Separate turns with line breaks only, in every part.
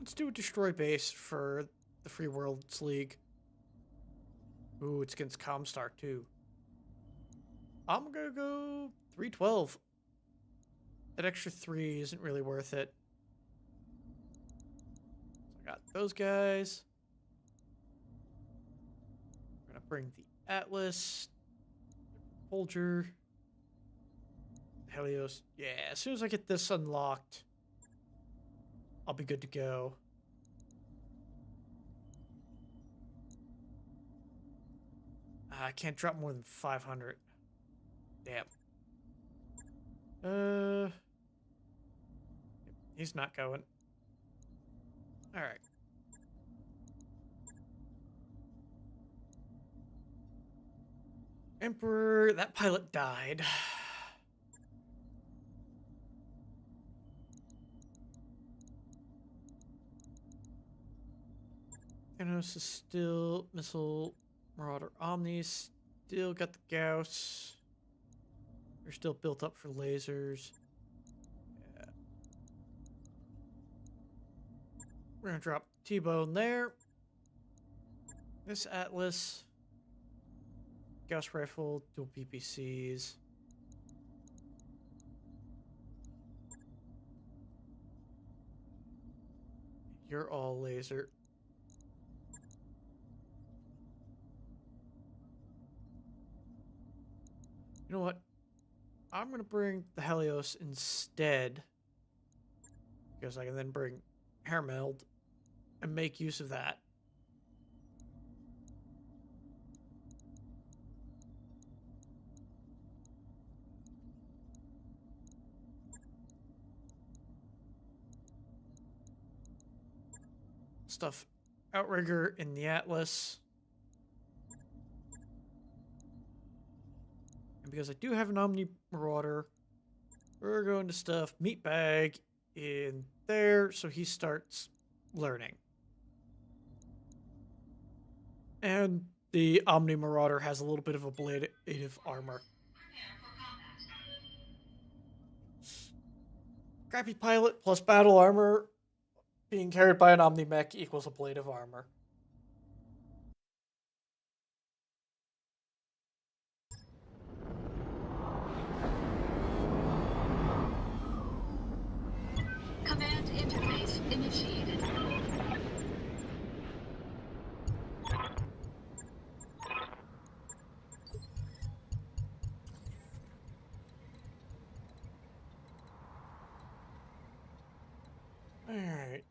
Let's do a destroy base for the Free Worlds League. Ooh, it's against Comstar too. I'm gonna go 312. That extra 3 isn't really worth it. So I got those guys. We're gonna bring the Atlas, Folger, Helios. Yeah, as soon as I get this unlocked, I'll be good to go. I can't drop more than 500. Damn. He's not going. All right. Emperor, that pilot died. Thanos is still missile Marauder Omni, still got the Gauss. They're still built up for lasers. Yeah. We're gonna drop T-Bone there. This Atlas. Gauss rifle, dual PPCs. You're all laser. You know what? I'm going to bring the Helios instead. Because I can then bring Hermeld and make use of that. Stuff Outrigger in the Atlas. And because I do have an Omni Marauder, we're going to stuff Meatbag in there so he starts learning. And the Omni Marauder has a little bit of ablative armor. Crappy pilot plus battle armor being carried by an Omni Mech equals ablative armor.
Command interface initiated.
Alright.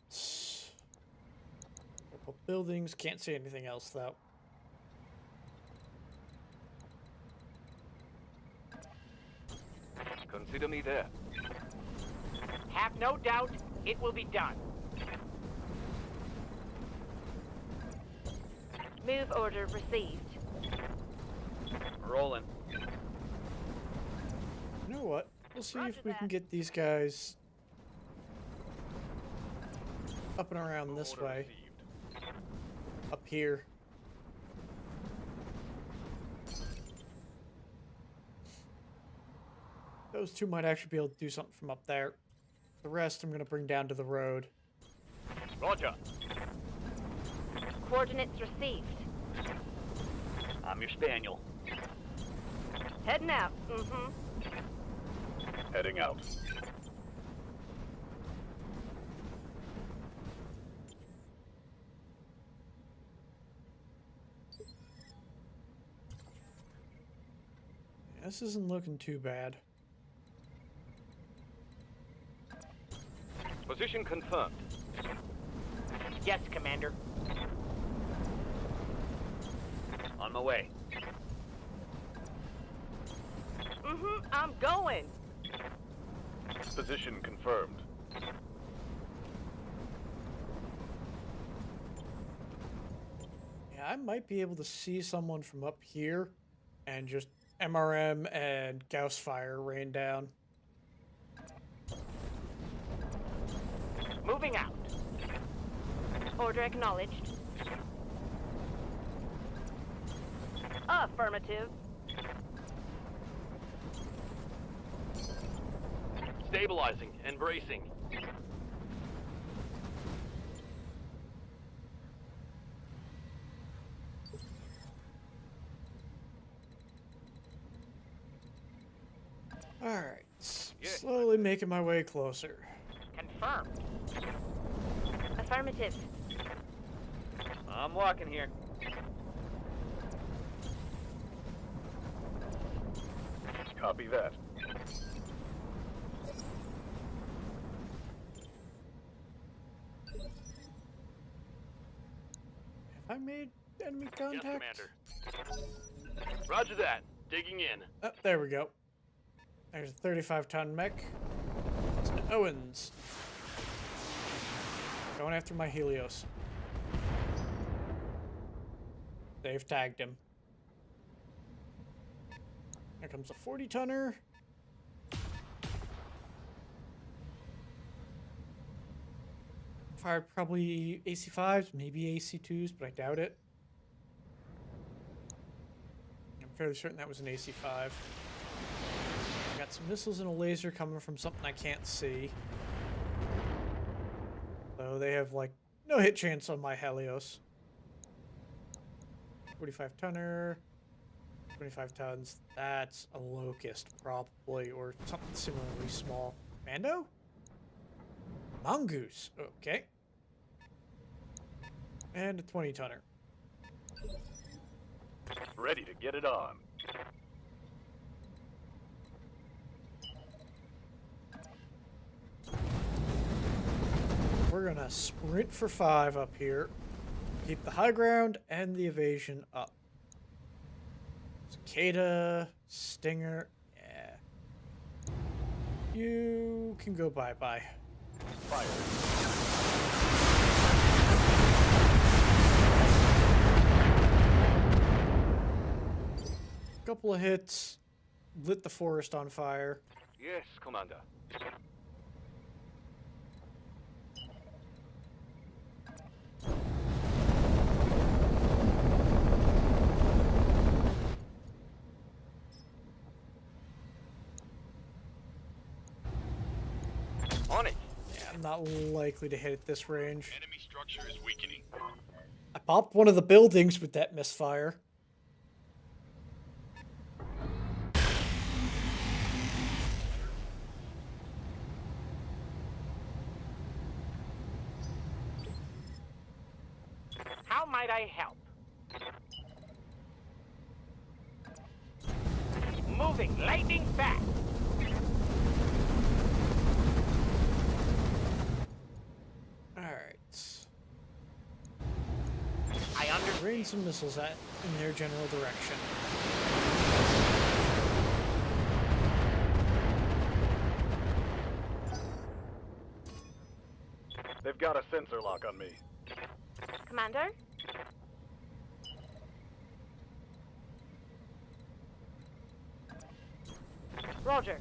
Couple buildings. Can't see anything else, though.
Consider me there.
Have no doubt, it will be done.
Move order received.
Rolling.
You know what? We'll see
Roger
if we can
that.
get these guys up and around this
Order
way.
received.
Up here. Those two might actually be able to do something from up there. The rest I'm going to bring down to the road.
Roger.
Coordinates received.
I'm your spaniel.
Heading out. Mm-hmm.
Heading out.
This isn't looking too bad.
Position confirmed.
Yes, Commander.
On my way.
Mm-hmm. I'm going.
Position confirmed.
Yeah, I might be able to see someone from up here and just MRM and Gauss fire rain down.
Moving out.
Order acknowledged. Affirmative.
Stabilizing and bracing.
Alright. Slowly making my way closer.
Confirmed.
Affirmative.
I'm walking here. Copy that.
Have I made enemy contact?
Yes, Commander. Roger that. Digging in.
Oh, there we go. There's a 35-ton mech. It's an Owens. Going after my Helios. They've tagged him. Here comes a 40-tonner. Fired probably AC-5s, maybe AC-2s, but I doubt it. I'm fairly certain that was an AC-5. Got some missiles and a laser coming from something I can't see. So they have, like, no hit chance on my Helios. 45-tonner. 25 tons. That's a Locust, probably, or something similarly small. Mando? Mongoose. Okay. And a 20-tonner.
Ready to get it on.
We're gonna sprint for 5 up here. Keep the high ground and the evasion up. Cicada, Stinger, yeah. You can go bye-bye.
Fire.
Couple of hits, lit the forest on fire.
Yes, Commander. On it.
Yeah, I'm not likely to hit at this range.
Enemy structure is weakening.
I popped one of the buildings with that misfire.
How might I help? Moving lightning fast.
Alright.
I understand.
Rain some missiles at in their general direction.
They've got a sensor lock on me.
Commander? Roger.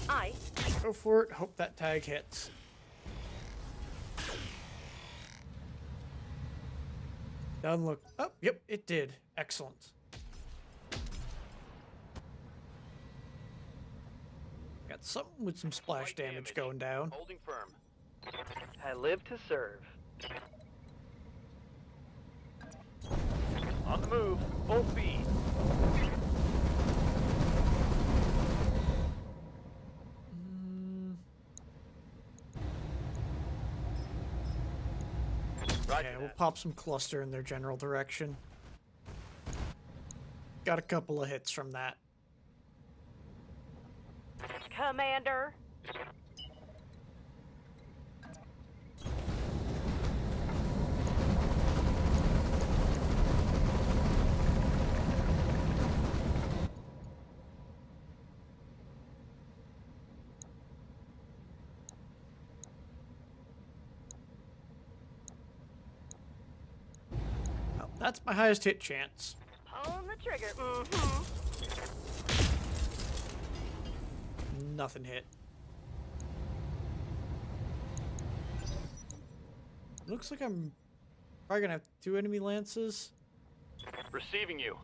Aye.
Go for it. Hope that tag hits. Doesn't look. Oh, yep, it did. Excellent. Got something with some splash damage going down.
Holding firm.
I live to serve.
On the move. Full speed.
Okay, we'll pop some cluster in their general direction. Got a couple of hits from that.
Commander?
Well, that's my highest hit chance.
On the trigger. Mm-hmm.
Nothing hit. Looks like I'm probably gonna have 2 enemy lances.
Receiving you.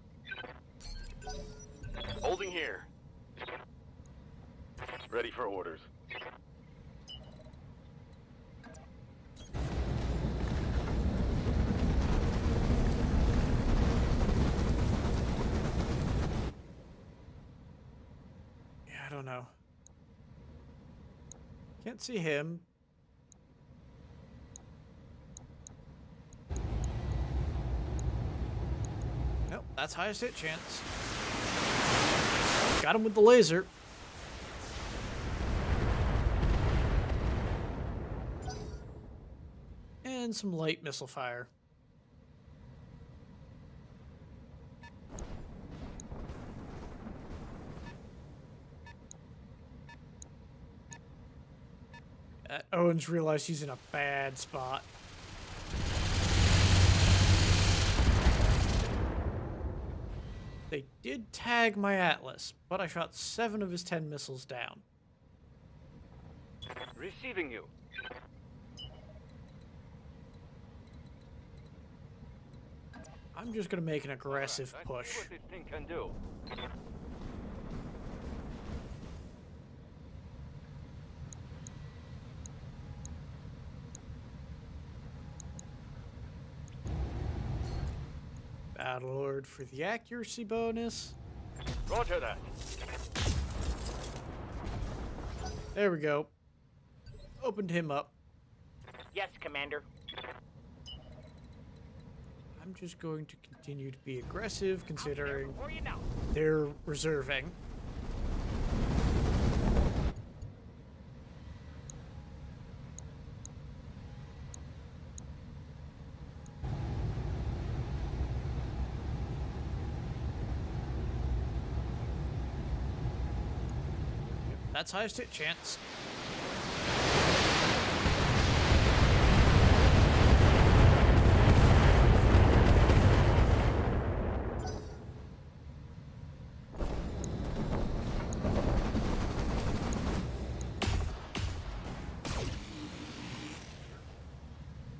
Holding here. Ready for orders.
don't know. Can't see him. Nope, that's highest hit chance. Got him with the laser. And some light missile fire. Owens realized he's in a bad spot. They did tag my Atlas, but I shot 7 of his 10 missiles down.
Receiving you.
I'm just gonna make an aggressive
I
push.
see what this thing can do.
Battlelord for the accuracy bonus.
Roger that.
There we go. Opened him up.
Yes, Commander.
I'm just going to continue to be aggressive, considering
Before you know.
they're reserving. That's highest hit chance.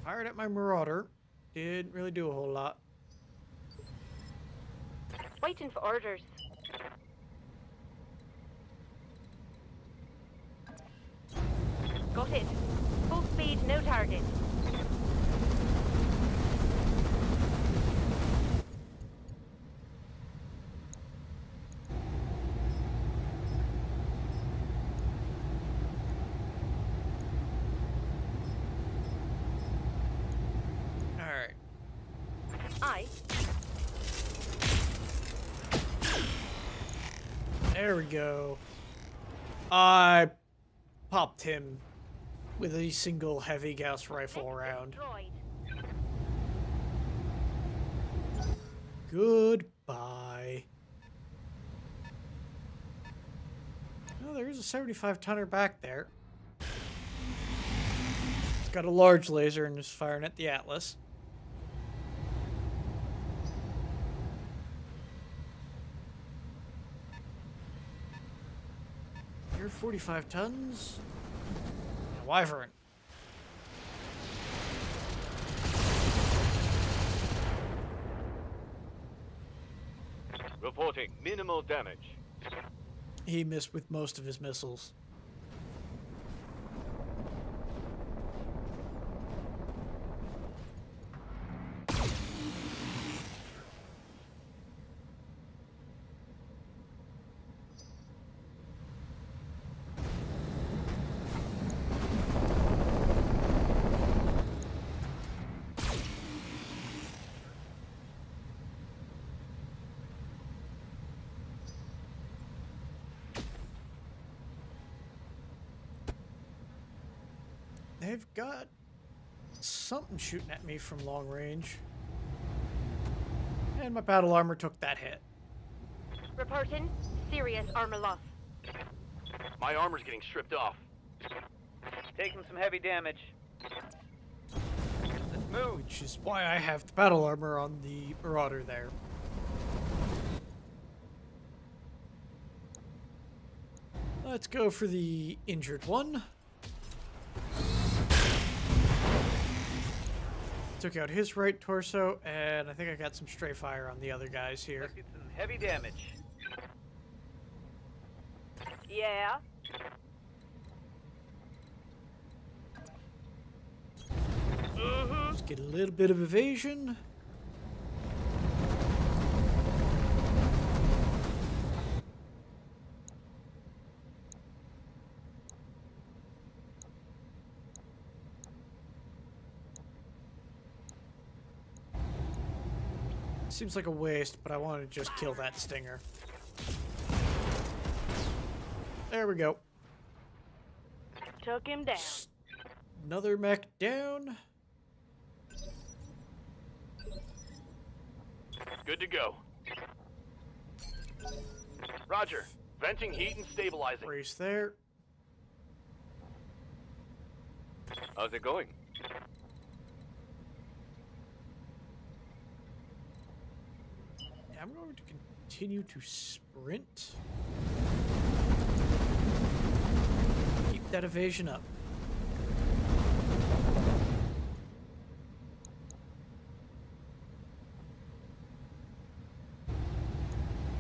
Fired at my Marauder. Didn't really do a whole lot.
Waiting for orders. Got it. Full speed, no target.
Alright.
Aye.
There we go. I popped him with a single heavy Gauss rifle round.
Destroyed.
Goodbye. Oh, there is a 75 tonner back there. It's got a large laser and is firing at the Atlas. You're 45 tons. A Wyvern.
Reporting minimal damage.
He missed with most of his missiles. They've got something shooting at me from long range. And my battle armor took that hit.
Reporting. Serious armor loss.
My armor's getting stripped off.
Taking some heavy damage. Let's move.
Which is why I have the battle armor on the Marauder there. Let's go for the injured one. Took out his right torso, and I think I got some stray fire on the other guys here.
Let's get some heavy damage.
Yeah.
Just get a little bit of evasion. Seems like a waste, but I want to just kill that stinger. There we go.
Took him down.
Another mech down.
Good to go. Roger. Venting heat and stabilizing.
Brace there.
How's it going?
I'm going to continue to sprint. Keep that evasion up.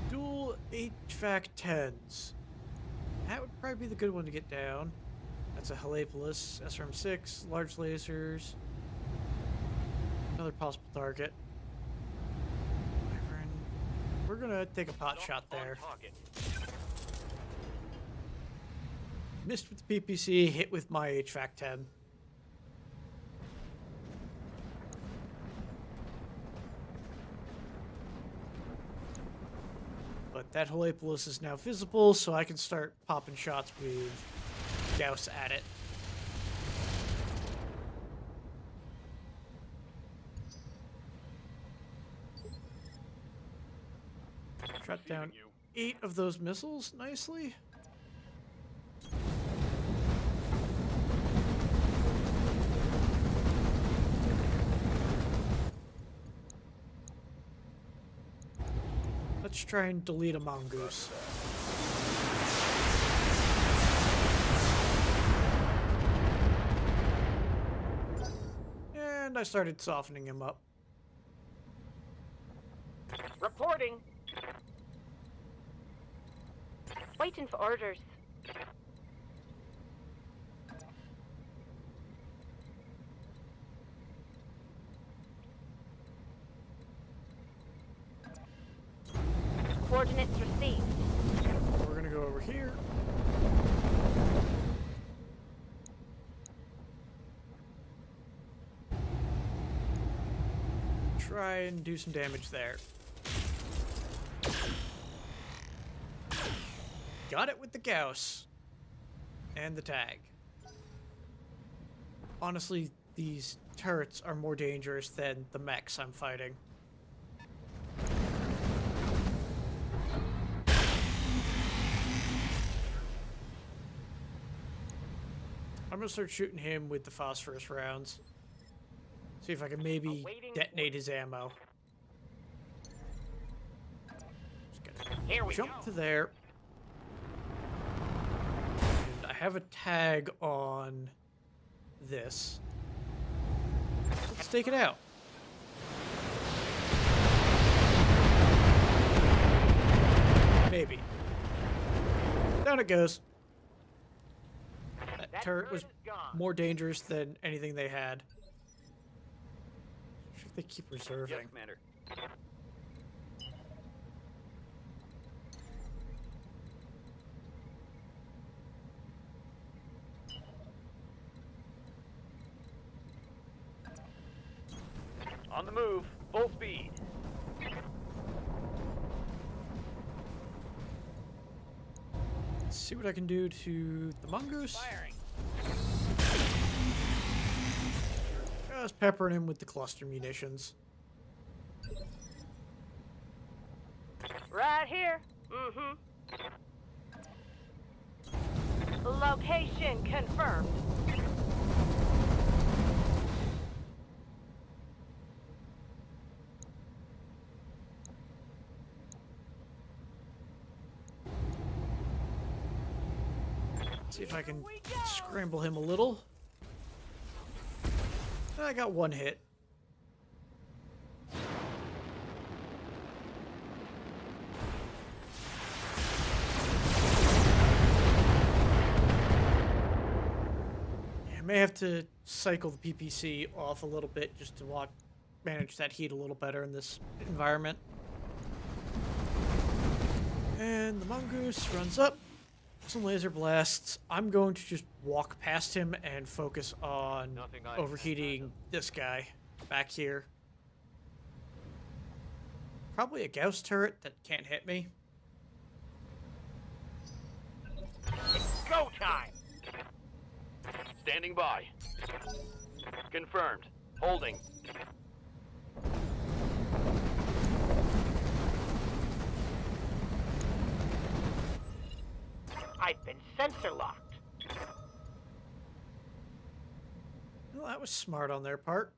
Dual HVAC 10s. That would probably be the good one to get down. That's a Halepolis, SRM-6, large lasers. Another possible target. We're gonna take a pot shot there. Missed with the PPC, hit with my HVAC 10. But that Halepolis is now visible, so I can start popping shots with Gauss at it. Shot down 8 of those missiles nicely. Let's try and delete a mongoose. And I started softening him up.
Reporting. Waiting for orders. Coordinates received.
We're gonna go over here. Try and do some damage there. Got it with the Gauss. And the tag. Honestly, these turrets are more dangerous than the mechs I'm fighting. I'm gonna start shooting him with the phosphorus rounds. See if I can maybe detonate his ammo. Just
Here we
jump
go.
to there. And I have a tag on this. Let's take it out. Maybe. Down it goes. That turret was more dangerous than anything they had. Should they keep reserving?
Yes, Commander. On the move, full speed.
Let's see what I can do to the mongoose.
Firing.
Just peppering him with the cluster munitions.
Right here. Mm-hmm. Location confirmed.
See if I can scramble him a little. I got one hit. I may have to cycle the PPC off a little bit just to manage that heat a little better in this environment. And the mongoose runs up. Some laser blasts. I'm going to just walk past him and focus on
Nothing I
overheating this guy back here. Probably a Gauss turret that can't hit me.
It's go time!
Standing by. Confirmed. Holding.
I've been sensor locked.
Well, that was smart on their part.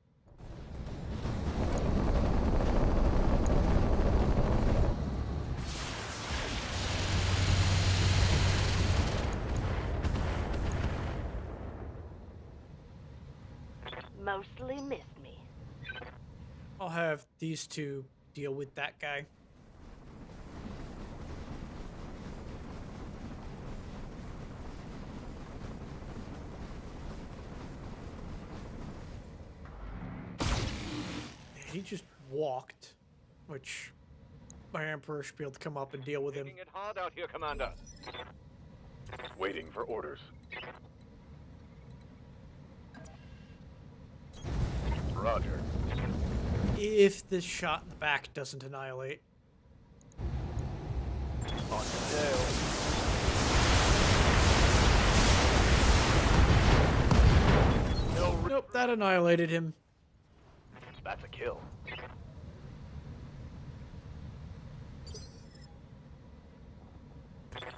Mostly missed me.
I'll have these two deal with that guy. He just walked, which my Emperor should be able to come up and deal with him.
Making it hard out here, Commander. Waiting for orders. Roger.
If this shot in the back doesn't annihilate.
On tail. No,
Nope, that annihilated him.
that's a kill.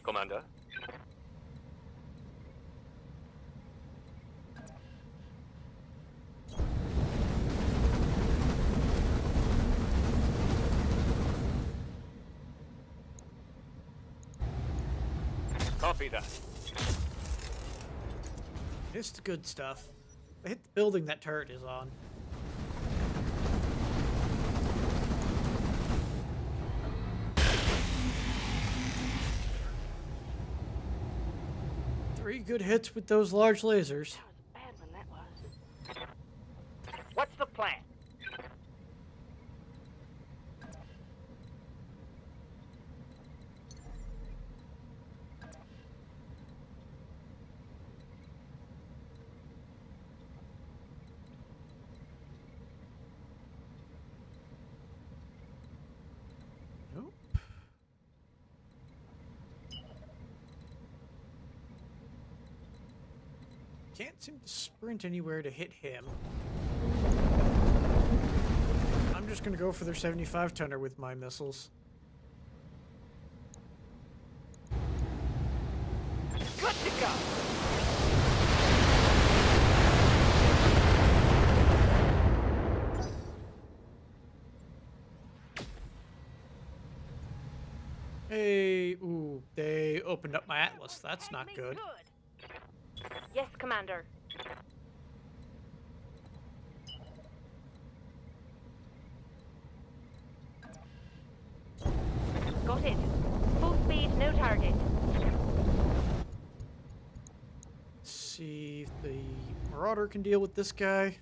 Commander. Copy that.
It's the good stuff. I hit the building that turret is on. Three good hits with those large lasers.
That was bad when that was.
What's the plan?
Nope. Can't seem to sprint anywhere to hit him. I'm just gonna go for their 75-tonner with my missiles.
Good to go!
Hey, ooh, they opened up my Atlas. That's not good.
Yes, Commander. Got it. Full speed, no target.
Let's see if the Marauder can deal with this guy.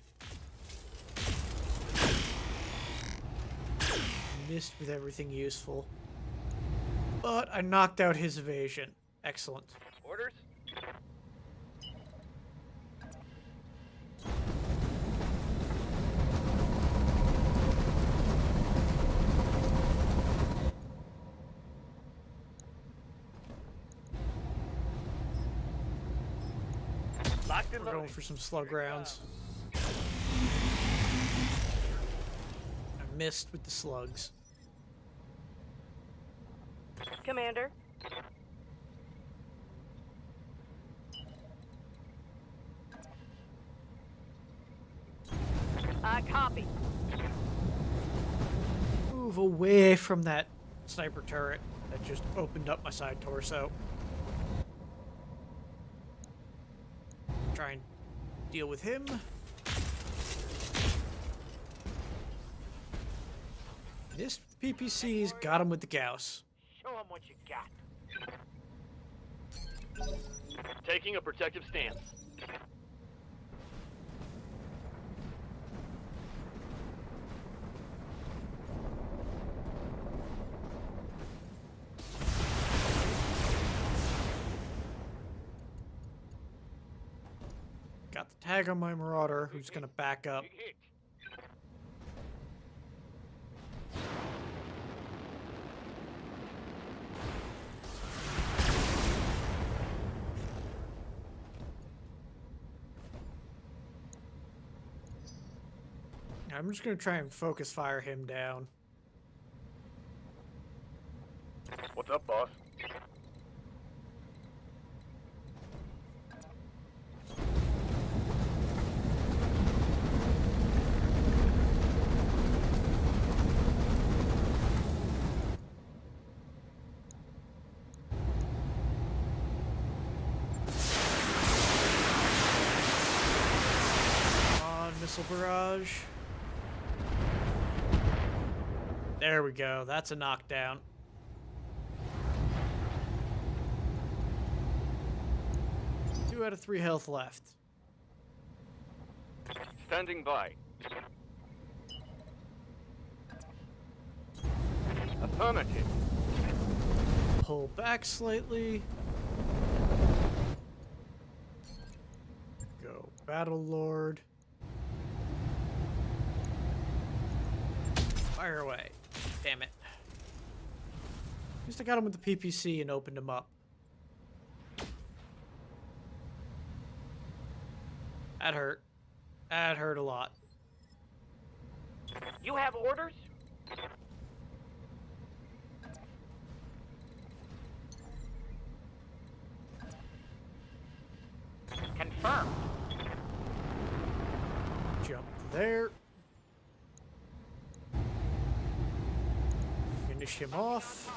Missed with everything useful. But I knocked out his evasion. Excellent.
Orders? Locked and
We're going
loaded.
for some slug rounds. I missed with the slugs.
Commander. Copy.
Move away from that sniper turret that just opened up my side torso. Try and deal with him. This PPC's got him with the Gauss.
Show them what you got.
Taking a protective stance.
Got the tag on my Marauder, who's gonna back up.
Big hit.
I'm just gonna try and focus fire him down.
What's up, boss?
Missile barrage. There we go. That's a knockdown. Two out of 3 health left.
Standing by. Affirmative.
Pull back slightly. Go Battle Lord. Fire away. Damn it. At least I got him with the PPC and opened him up. That hurt. That hurt a lot.
You have orders? Confirmed.
Jump there. Finish him off.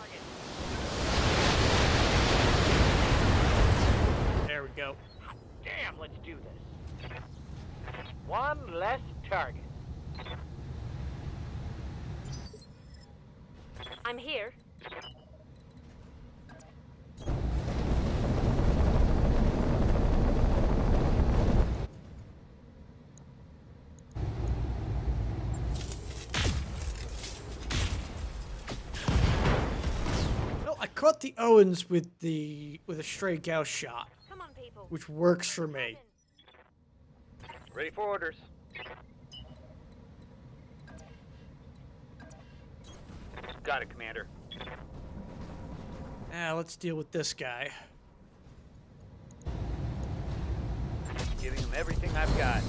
There we go.
Damn, let's do this. One less target.
I'm here.
Well, I caught the Owens with a stray Gauss shot,
Come on, people.
which works for me.
Ready for orders.
Got it, Commander.
Now let's deal with this guy.
Giving him everything I've got.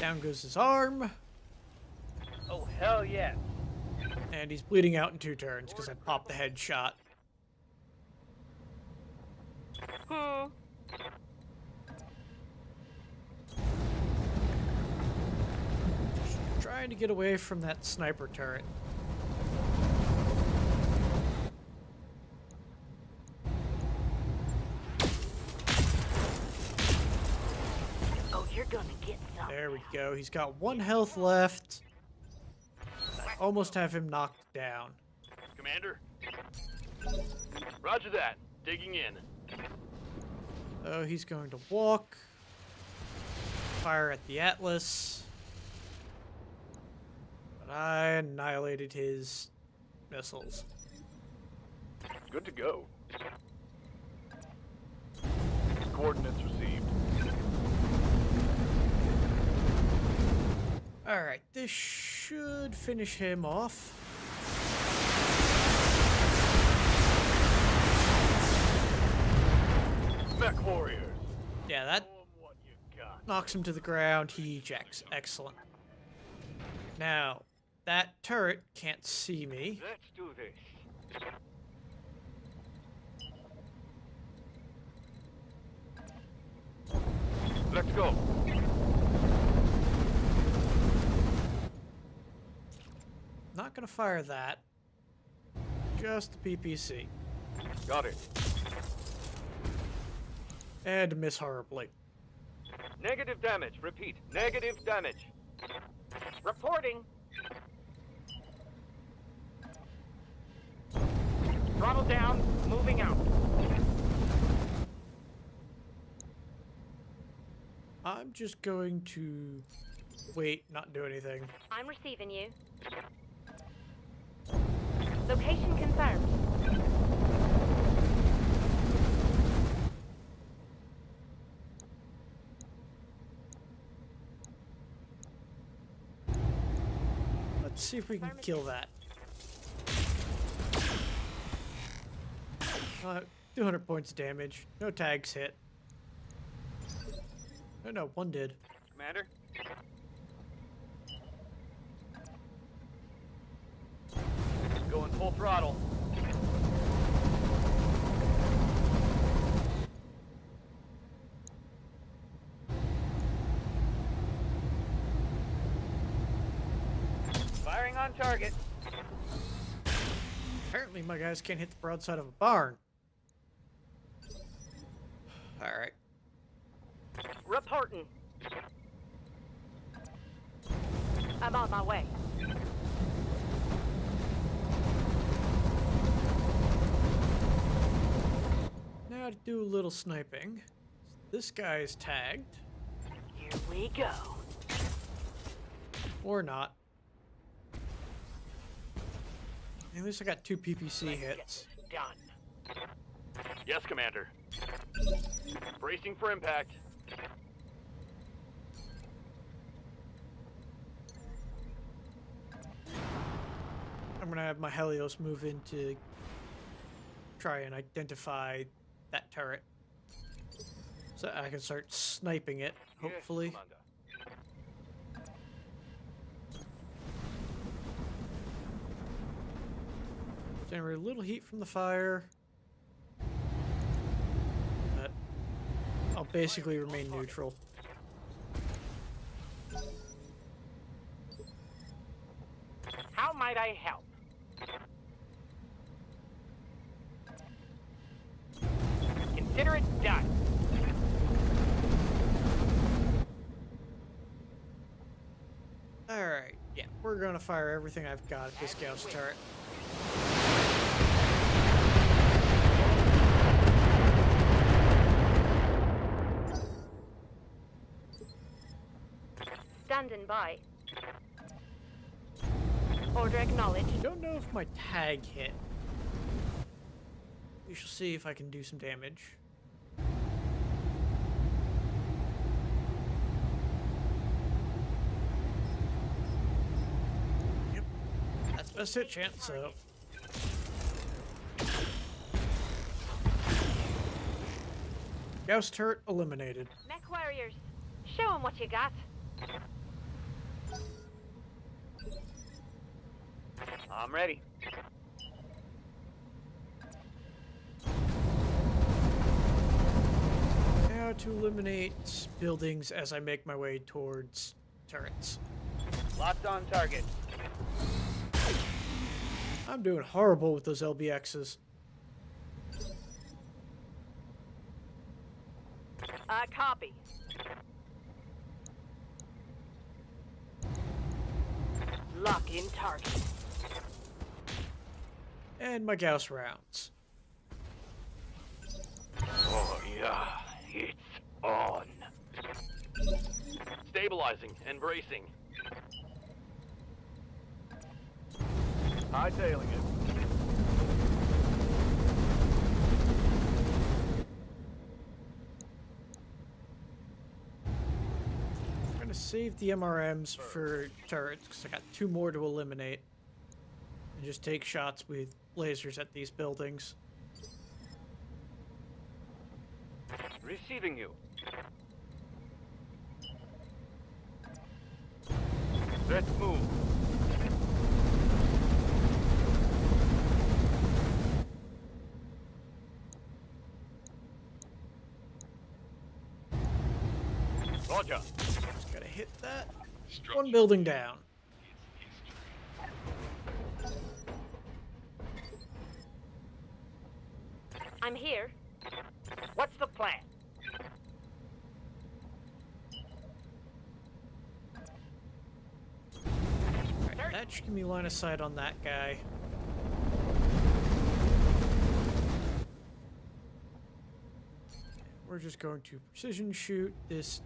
Down goes his arm,
Oh, hell yes.
and he's bleeding out in 2 turns because I popped the headshot. Trying to get away from that sniper turret.
Oh, you're gonna get some.
There we go. He's got 1 health left. I almost have him knocked down.
Commander? Roger that. Digging in.
So he's going to walk. Fire at the Atlas. But I annihilated his missiles.
Good to go. Coordinates received.
Alright, this should finish him off.
Mech warriors.
Yeah, that
Show 'em what you got.
knocks him to the ground. He ejects. Excellent. Now, that turret can't see me.
Let's do this. Let's go.
Not gonna fire that. Just the PPC.
Got it.
And miss horribly.
Negative damage. Repeat. Negative damage.
Reporting. Throttle down, moving out.
I'm just going to wait, not do anything.
I'm receiving you. Location confirmed.
Let's see if we can kill that. 200 points of damage. No tags hit. Oh no, 1 did.
Commander? Going full throttle.
Firing on target.
Apparently my guys can't hit the broadside of a barn. Alright.
Reporting. I'm on my way.
Now to do a little sniping. This guy is tagged.
Here we go.
Or not. At least I got 2 PPC hits.
Done.
Yes, Commander. Bracing for impact.
I'm gonna have my Helios move in to try and identify that turret. So I can start sniping it, hopefully.
Yes, Commander.
Generate a little heat from the fire. But I'll basically remain neutral.
How might I help? Consider it done.
Alright, yeah, we're gonna fire everything I've got at this Gauss turret.
Standing by. Order acknowledged.
Don't know if my tag hit. We shall see if I can do some damage. Yep. That's best hit chance, so. Gauss turret eliminated.
Mech warriors, show 'em what you got.
I'm ready.
Now to eliminate buildings as I make my way towards turrets.
Locked on target.
I'm doing horrible with those LBXs.
Copy. Lock in target.
And my Gauss rounds.
Oh, yeah. It's on. Stabilizing and bracing. Hightailing it.
I'm gonna save the MRMs for turrets because I got 2 more to eliminate. And just take shots with lasers at these buildings.
Receiving you. Let's move.
Roger.
Just gotta hit that. 1 building down.
I'm here.
What's the plan?
Alright, that should give me line of sight on that guy. We're just going to precision shoot this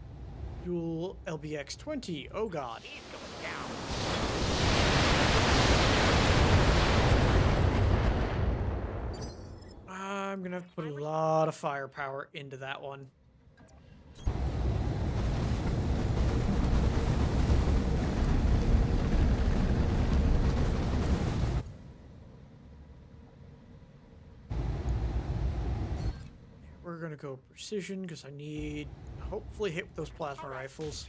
dual LBX-20. Oh god.
He's going down.
I'm gonna have to put a lot of firepower into that one. We're gonna go precision because I need hopefully hit with those plasma rifles.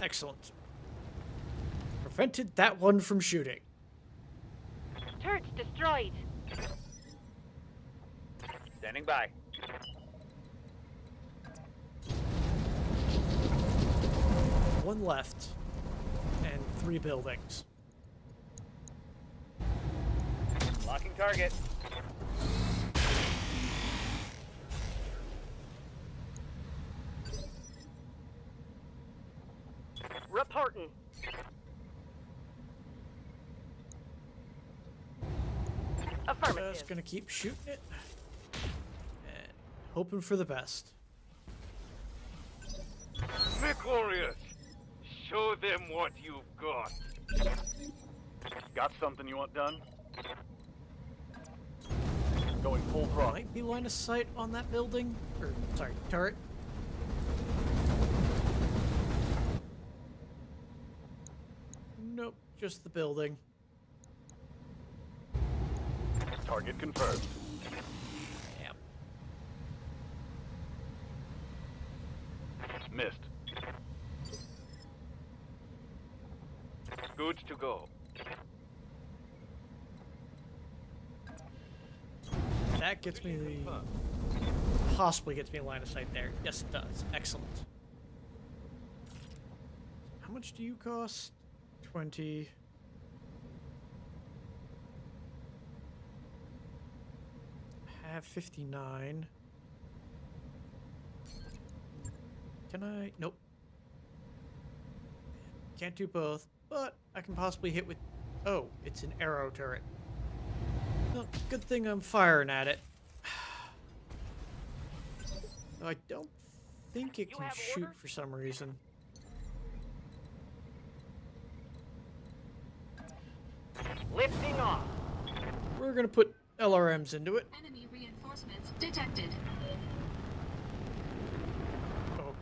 Excellent. prevented that one from shooting.
Turret's destroyed.
Standing by.
One left. And 3 buildings.
Locking target.
Reporting. Affirmative.
Just gonna keep shooting it. And hoping for the best.
Victorious! Show them what you've got.
Got something you want done? Going full throttle.
Might be line of sight on that building. Or, sorry, turret. Nope, just the building.
Target confirmed.
Damn.
Missed.
Good to go.
That gets me possibly gets me a line of sight there. Yes, it does. Excellent. How much do you cost? 20. I have 59. Can I? Nope. Can't do both, but I can possibly hit with... Oh, it's an arrow turret. Well, good thing I'm firing at it. I don't think it can shoot for some reason.
Lifting off.
We're gonna put LRMs into it.
Enemy reinforcements detected.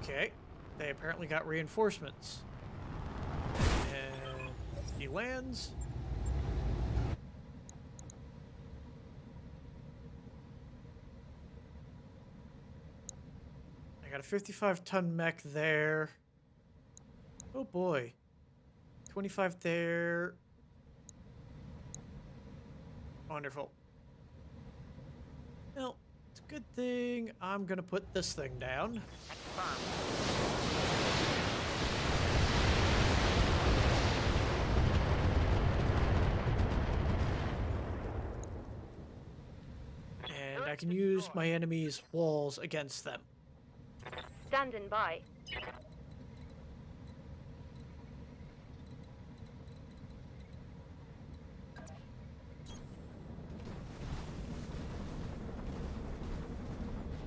Okay. They apparently got reinforcements. And he lands. I got a 55-ton mech there. Oh boy. 25 there. Wonderful. Well, it's a good thing I'm gonna put this thing down. And I can use my enemy's walls against them.
Standing by.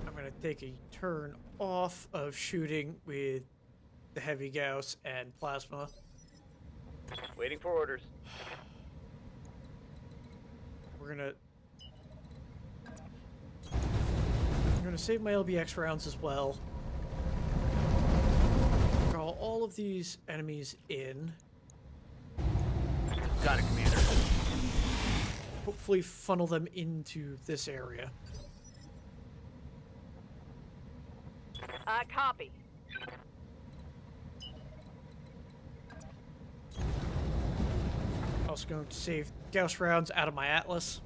I'm gonna take a turn off of shooting with the heavy Gauss and plasma.
Waiting for orders.
I'm gonna save my LBX rounds as well. Draw all of these enemies in.
Got it, Commander.
Hopefully funnel them into this area.
Copy.
Also going to save Gauss rounds out of my Atlas.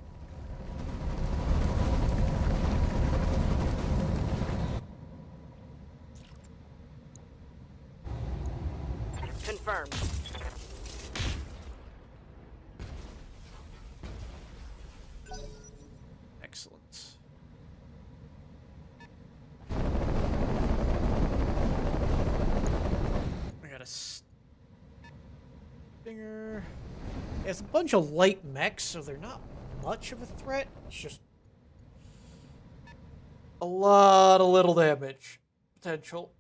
Confirmed.
Excellent. I got a stinger. Yeah, it's a bunch of light mechs, so they're not much of a threat. It's just a lot of little damage potential.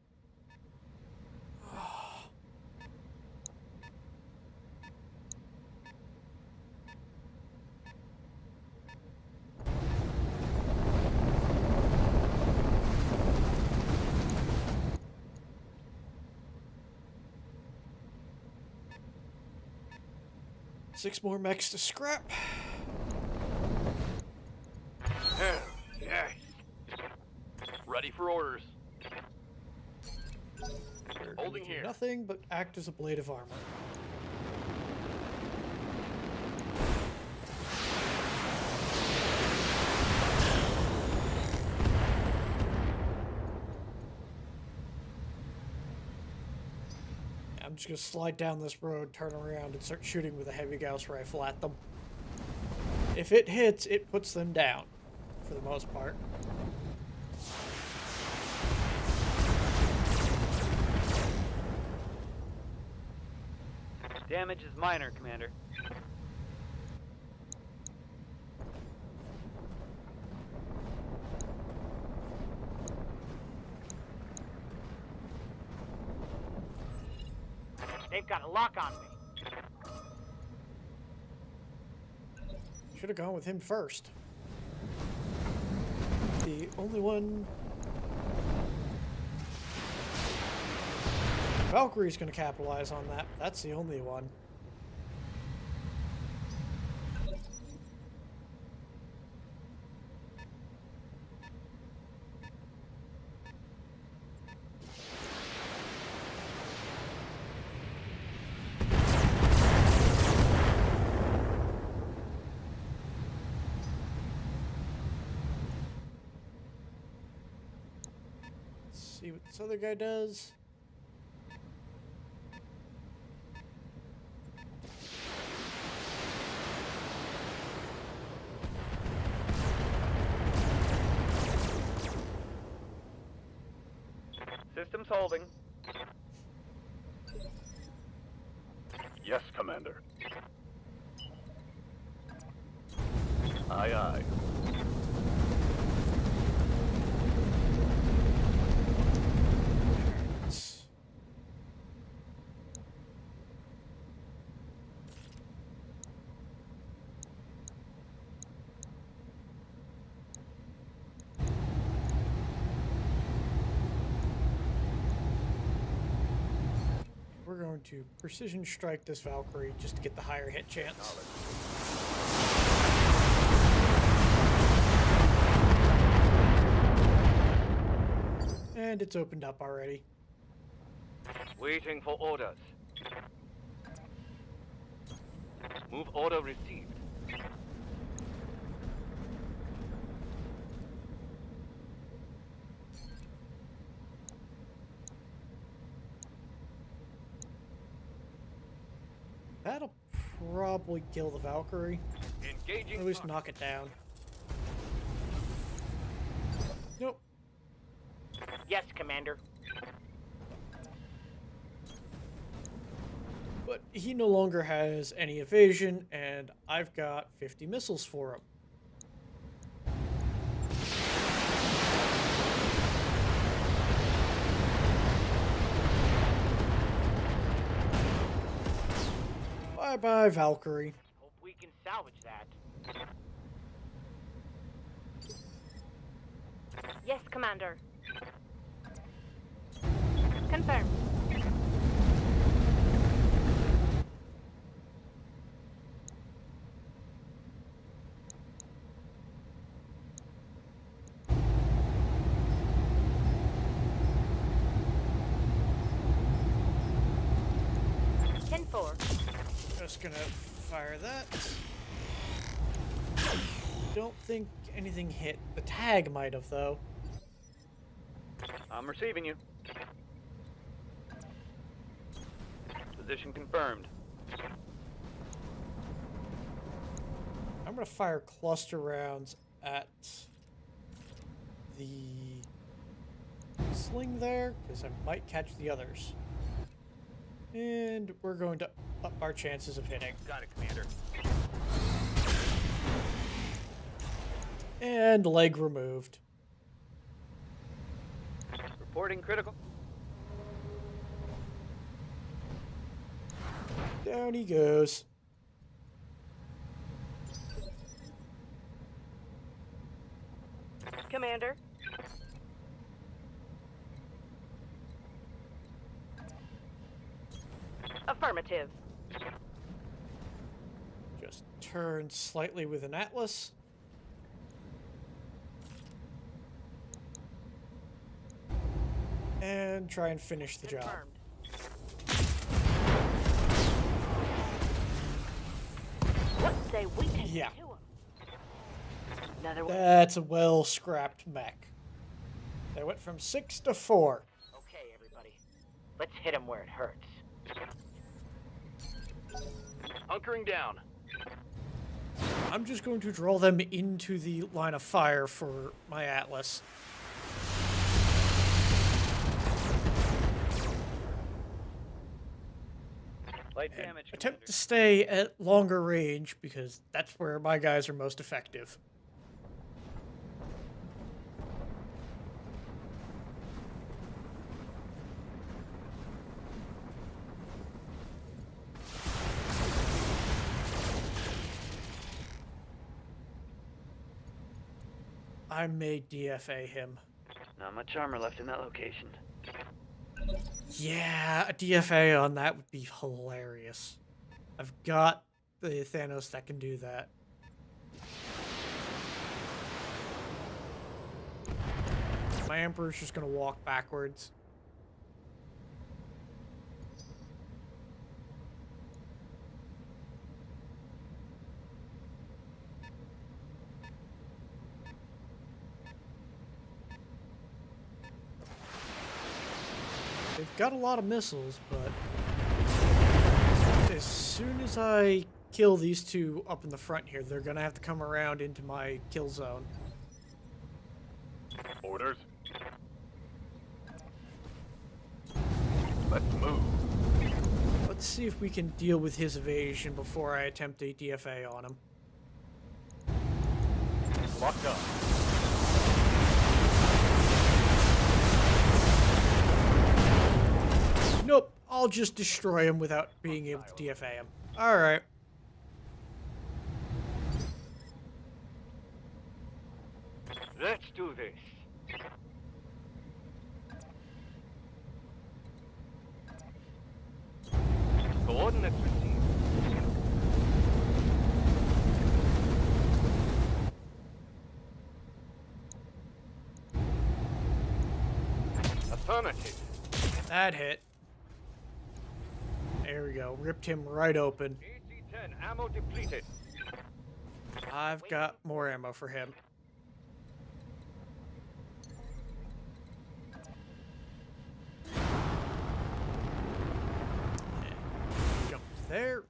Six more mechs to scrap.
Hell, yes. Ready for orders.
They're
Holding
gonna do
here.
nothing but act as a blade of armor. just gonna slide down this road, turn around, and start shooting with a heavy Gauss rifle at them. If it hits, it puts them down, for the most part.
Damage is minor, Commander. They've got a lock on me.
Should have gone with him first. The only one... Valkyrie's going to capitalize on that. That's the only one. Let's see what this other guy does.
Systems holding.
Yes, Commander. Aye, aye.
We're going to precision strike this Valkyrie just to get the higher hit chance. And it's opened up already.
Waiting for orders. Move order received.
That'll probably kill the Valkyrie.
Engaging.
Or at least
target.
knock it down. Nope.
Yes, Commander.
But he no longer has any evasion, and I've got 50 missiles for him. Bye-bye, Valkyrie.
Hope we can salvage that. Yes, Commander. Confirmed.
Just gonna fire that. Don't think anything hit. The tag might have, though.
I'm receiving you. Position confirmed.
I'm gonna fire cluster rounds at the sling there, because I might catch the others. And we're going to up our chances of hitting.
Got it, Commander.
And leg removed.
Reporting critical.
Down he goes.
Commander. Affirmative.
Just turn slightly with an Atlas. And try and finish the job.
Confirmed. What say we take
Yeah.
it to him? Another one.
That's a well-scrapped mech. They went from 6 to 4.
Okay, everybody. Let's hit him where it hurts.
Hunkering down.
I'm just going to draw them into the line of fire for my Atlas.
Light
And
damage,
attempt
Commander.
to stay at longer range because that's where my guys are most effective. I may DFA him.
Not much armor left in that location.
Yeah, a DFA on that would be hilarious. I've got the Thanos that can do that. My Emperor's just gonna walk backwards. They've got a lot of missiles, but as soon as I kill these two up in the front here, they're gonna have to come around into my kill zone.
Orders. Let's move.
Let's see if we can deal with his evasion before I attempt a DFA on him.
Locked up.
Nope, I'll just destroy him without being able to DFA him. Alright.
Let's do this. Coordinates received. Affirmative.
That hit. There we go. Ripped him right open.
AC-10 ammo depleted.
I've got more ammo for him. And jump there.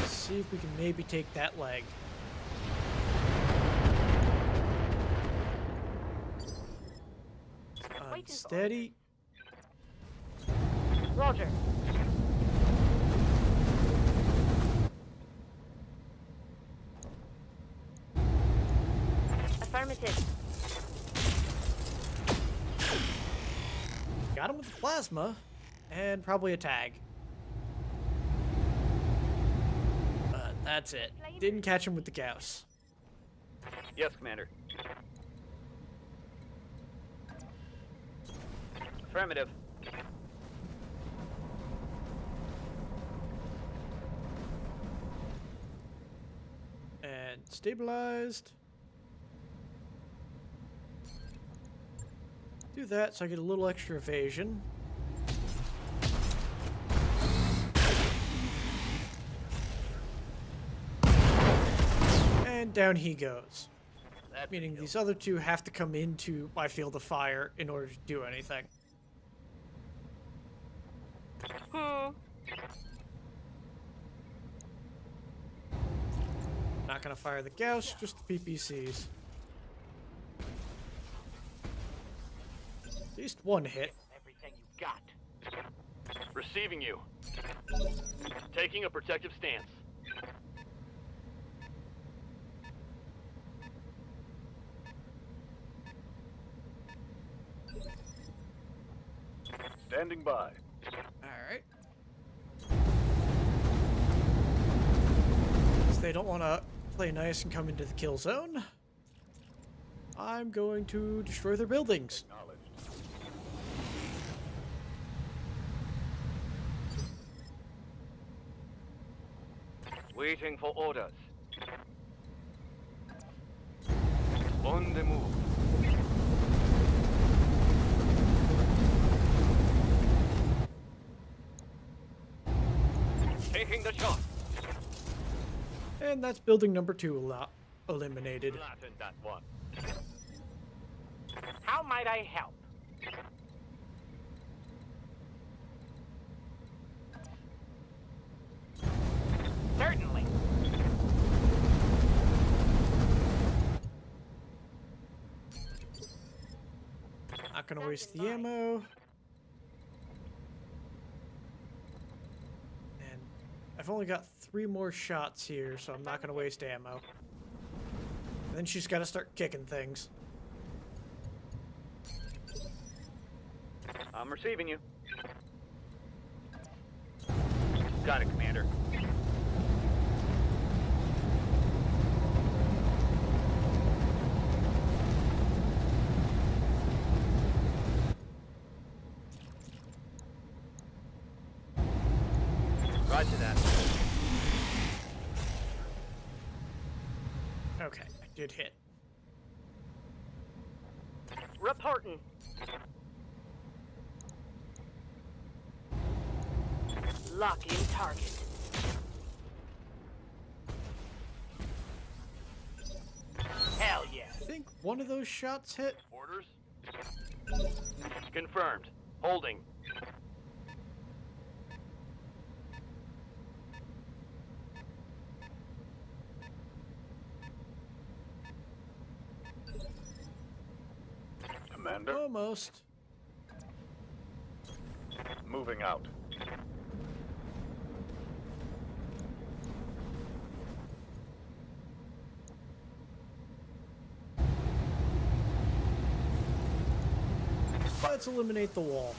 Let's see if we can maybe take that leg. Unsteady.
Roger. Affirmative.
Got him with the plasma, and probably a tag. That's it. Didn't catch him with the Gauss.
Yes, Commander. Affirmative.
And stabilized. Do that so I get a little extra evasion. And down he goes.
That's
Meaning
a kill.
these other two have to come into my field of fire in order to do anything. Not gonna fire the Gauss, just the PPCs. At least one hit.
Everything you got.
Receiving you. Taking a protective stance. Standing by.
Alright. Since they don't want to play nice and come into the kill zone, I'm going to destroy their buildings.
Acknowledged.
Waiting for orders. On the move. Taking the shot.
And that's building number 2 eliminated.
Flatten that one.
How might I help? Certainly.
Not gonna waste the ammo. And I've only got 3 more shots here, so I'm not gonna waste ammo. And then she's gotta start kicking things.
I'm receiving you.
Got it, Commander.
Roger that.
Okay, I did hit.
Reporting. Lock in target. Hell yeah.
I think one of those shots hit.
Orders? Confirmed. Holding. Commander,
Almost.
moving out.
Let's eliminate the wall.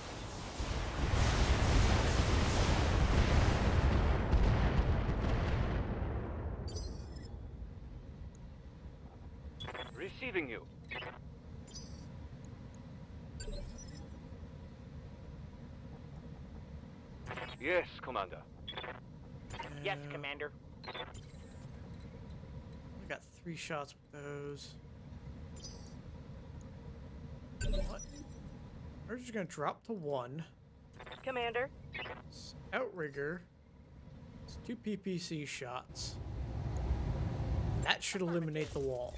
Receiving you. Yes, Commander.
Yes,
And
Commander.
I got 3 shots with those. What? We're just gonna drop to 1.
Commander.
Outrigger. It's 2 PPC shots. That should eliminate the wall.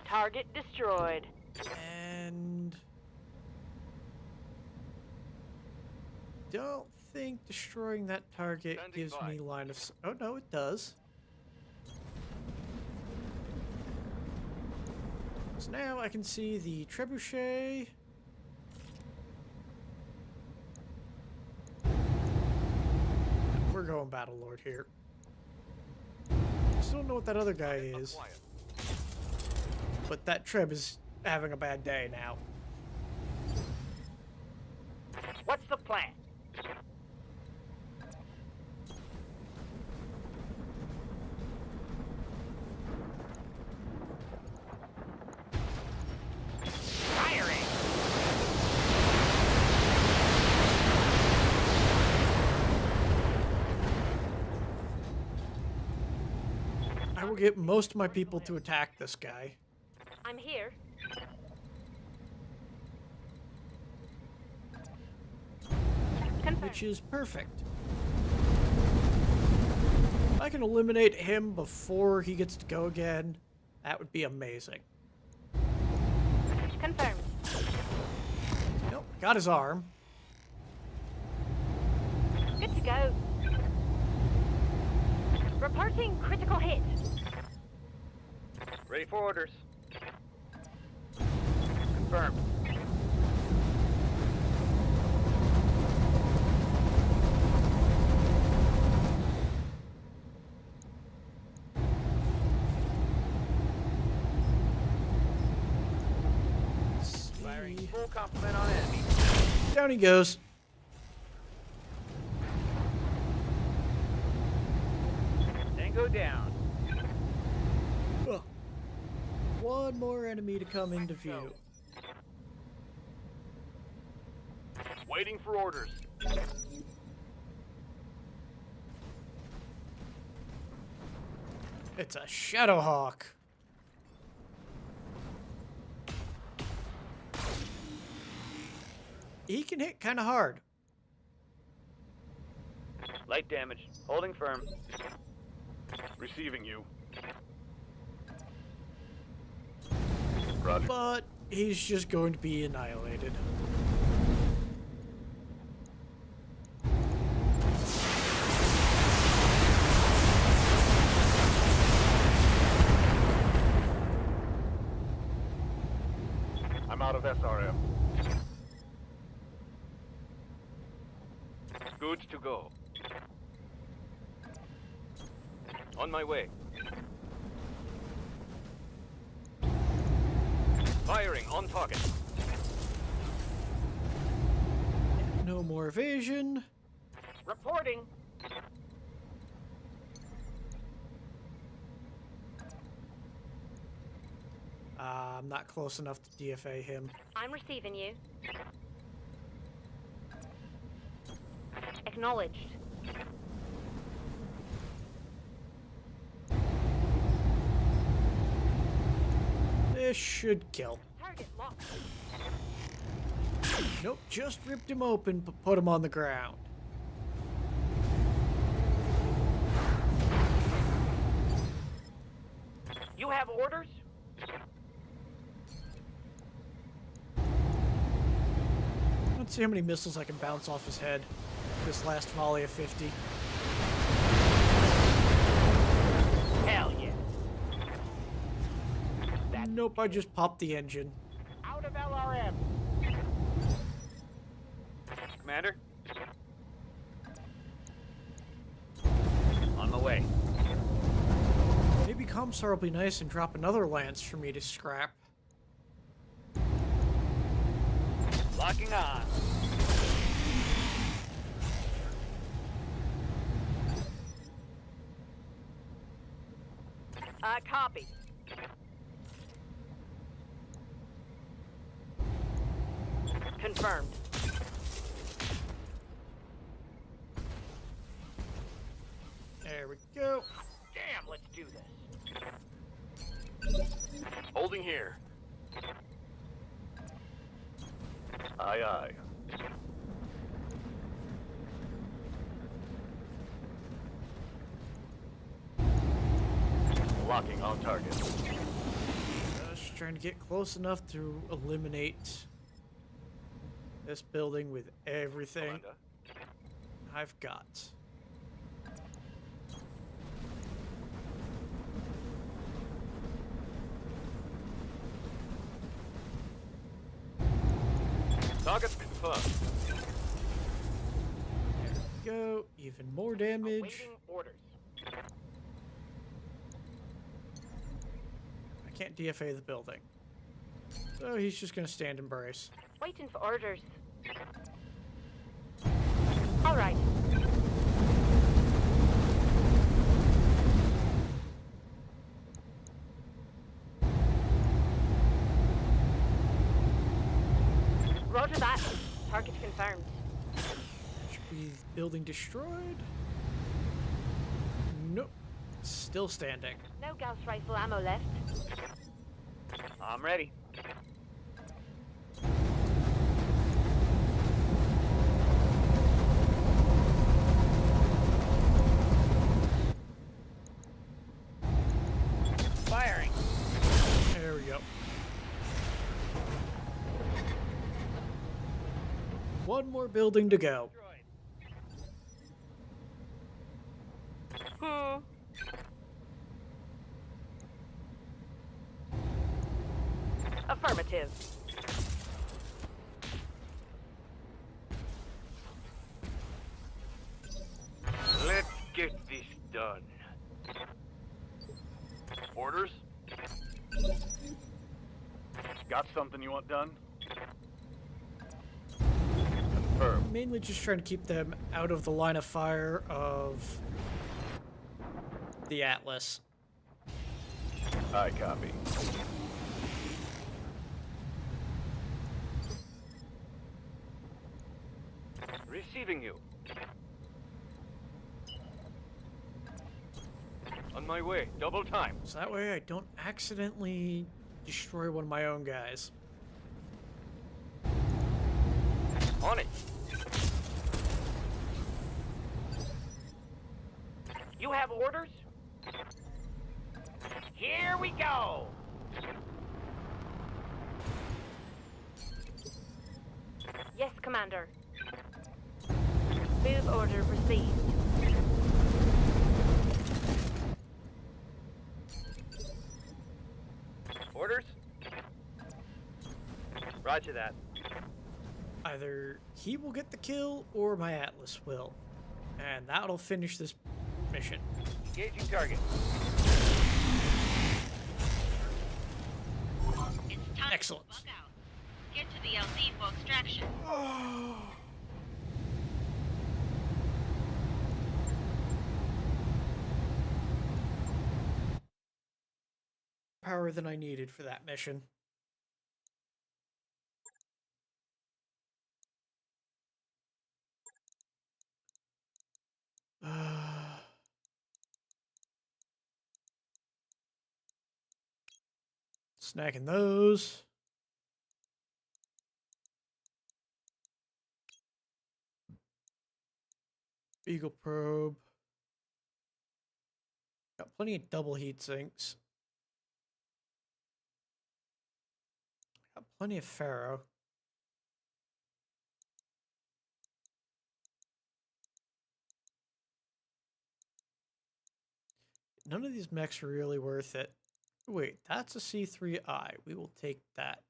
Target destroyed.
And don't think destroying that target
Standing
gives
by.
me line of oh no, it does. So now I can see the trebuchet. We're going Battle Lord here. Still don't know what that other guy is,
Quiet.
but that Treb is having a bad day now.
What's the plan? Firing!
I will get most of my people to attack this guy,
I'm here.
which is perfect. If I can eliminate him before he gets to go again, that would be amazing.
Confirmed.
Nope, got his arm.
Good to go. Reporting critical hit.
Ready for orders. Confirmed. Firing full complement on enemy.
Down he goes.
Tango down.
Ugh. One more enemy to come into view.
Waiting for orders.
It's a Shadowhawk. He can hit kind of hard.
Light damage. Holding firm.
Receiving you. Roger.
But he's just going to be annihilated.
I'm out of SRM.
Good to go. On my way. Firing on target.
No more evasion.
Reporting.
I'm not close enough to DFA him.
I'm receiving you. Acknowledged.
This should kill.
Target locked.
Nope, just ripped him open, but put him on the ground.
You have orders?
Let's see how many missiles I can bounce off his head. This last volley of 50.
Hell yeah.
Nope, I just popped the engine.
Out of LRM.
Commander? On the way.
Maybe Comstar will be nice and drop another lance for me to scrap.
Locking on.
Copy. Confirmed.
There we go.
Damn, let's do this.
Holding here. Aye, aye. Locking on target.
Just trying to get close enough to eliminate this building with everything
Commander.
I've got.
Target confirmed.
Go, even more damage.
Awaiting orders.
I can't DFA the building. So he's just gonna stand and brace.
Waiting for orders. All right. Roger that. Target confirmed.
Should be building destroyed. Nope. Still standing.
No Gauss rifle ammo left.
I'm ready. Firing.
There we go. One more building to go.
Affirmative.
Let's get this done.
Orders? Got something you want done? Confirmed.
Mainly just trying to keep them out of the line of fire of the Atlas.
I copy.
Receiving you. On my way. Double time.
So that way I don't accidentally destroy one of my own guys.
On it.
You have orders?
Commander. Move order received.
Orders? Roger that.
Either he will get the kill or my Atlas will. And that'll finish this mission.
Engaging target.
It's time
Excellent.
to bug out. Get to the LZ for extraction.
Power than I needed for that mission. Snacking those. Beagle probe. Got plenty of double heat sinks. Got plenty of Pharaoh. None of these mechs are really worth it. Wait, that's a C3I. We will take that.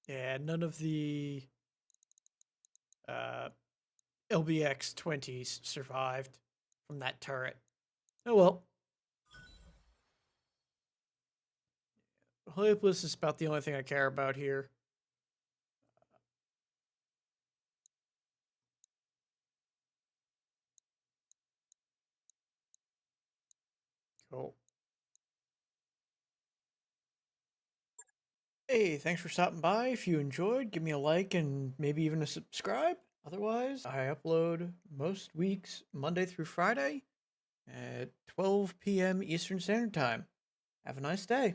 Yeah, none of the LBX 20s survived from that turret. Oh well. Hopeless is about the only thing I care about here. Cool. Hey, thanks for stopping by. If you enjoyed, give me a like and maybe even a subscribe. Otherwise, I upload most weeks, Monday through Friday at 12 p.m. Eastern Standard Time. Have a nice day.